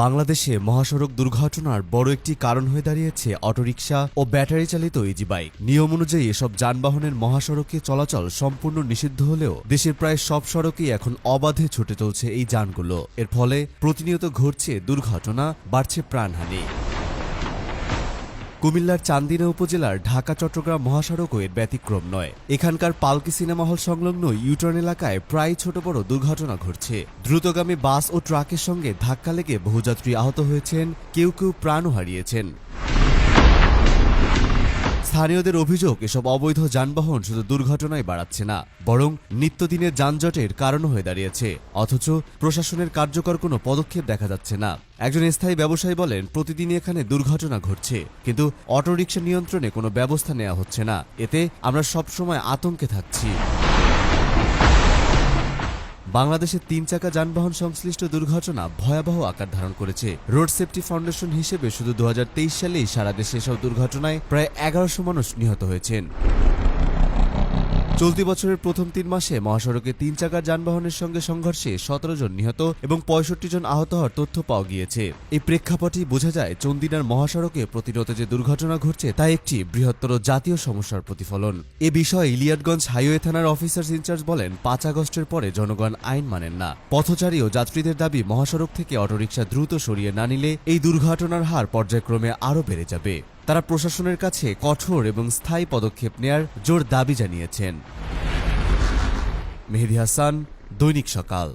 বাংলাদেশে মহাসড়ক দুর্ঘটনার বড় একটি কারণ হয়ে দাঁড়িয়েছে অটোরিকশা ও ব্যাটারি চালিত ইজি বাইক। নিয়ম অনুযায়ী এসব যানবাহনের মহাসড়কে চলাচল সম্পূর্ণ নিষিদ্ধ হলেও দেশের প্রায় সব সড়কেই এখন অবাধে ছুটে চলছে এই যানগুলো। এর ফলে প্রতিনিয়ত ঘটছে দুর্ঘটনা, বাড়ছে প্রাণহানি। কুমিল্লার চান্দিনা উপজেলার ঢাকা-চট্টগ্রাম মহাসড়কও এর ব্যতিক্রম নয়। এখানকার পালকি সিনেমা হল সংলগ্ন ইউটার্ন এলাকায় প্রায় ছোট বড় দুর্ঘটনা ঘটছে। দ্রুতগামী বাস ও ট্রাকের সঙ্গে ধাক্কা লেগে বহুযাত্রী আহত হয়েছেন, কেউ কেউ প্রাণও হারিয়েছেন। স্থানীয়দের অভিযোগ, এসব অবৈধ যানবাহন শুধু দুর্ঘটনাই বাড়াচ্ছে না, বরং নিত্যদিনের যানজটের কারণও হয়ে দাঁড়িয়েছে। অথচ প্রশাসনের কার্যকর কোনো পদক্ষেপ দেখা যাচ্ছে না। একজন স্থায়ী ব্যবসায়ী বলেন, প্রতিদিনই এখানে দুর্ঘটনা ঘটছে, কিন্তু অটোরিকশা নিয়ন্ত্রণে কোনো ব্যবস্থা নেওয়া হচ্ছে না। এতে আমরা সবসময় আতঙ্কে থাকছি। বাংলাদেশে 3 চাকা যানবাহন সংশ্লিষ্ট দুর্ঘটনা ভয়াবহ আকার ধারণ করেছে। রোড সেফটি ফাউন্ডেশন হিসেবে শুধু 2023 সালেই সারা দেশে এসব দুর্ঘটনায় প্রায় 1100 মানুষ নিহত হয়েছেন। চলতি বছরের প্রথম 3 মাসে মহাসড়কে 3 চাকার যানবাহনের সঙ্গে সংঘর্ষে 17 জন নিহত এবং 65 জন আহত হওয়ার তথ্য পাওয়া গিয়েছে। এই প্রেক্ষাপটেই বোঝা যায়, চন্দিনার মহাসড়কে প্রতিনিয়ত যে দুর্ঘটনা ঘটছে তা একটি বৃহত্তর জাতীয় সমস্যার প্রতিফলন। এ বিষয়ে ইলিয়াটগঞ্জ হাইওয়ে থানার অফিসার ইনচার্জ বলেন, 5 আগস্টের পরে জনগণ আইন মানেন না। পথচারী ও যাত্রীদের দাবি, মহাসড়ক থেকে অটোরিকশা দ্রুত সরিয়ে না নিলে এই দুর্ঘটনার হার পর্যায়ক্রমে আরও বেড়ে যাবে। তারা প্রশাসনের কাছে কঠোর এবং স্থায়ী পদক্ষেপ নেয়ার জোর দাবি জানিয়েছেন। মেহেদী হাসান, দৈনিক সকাল।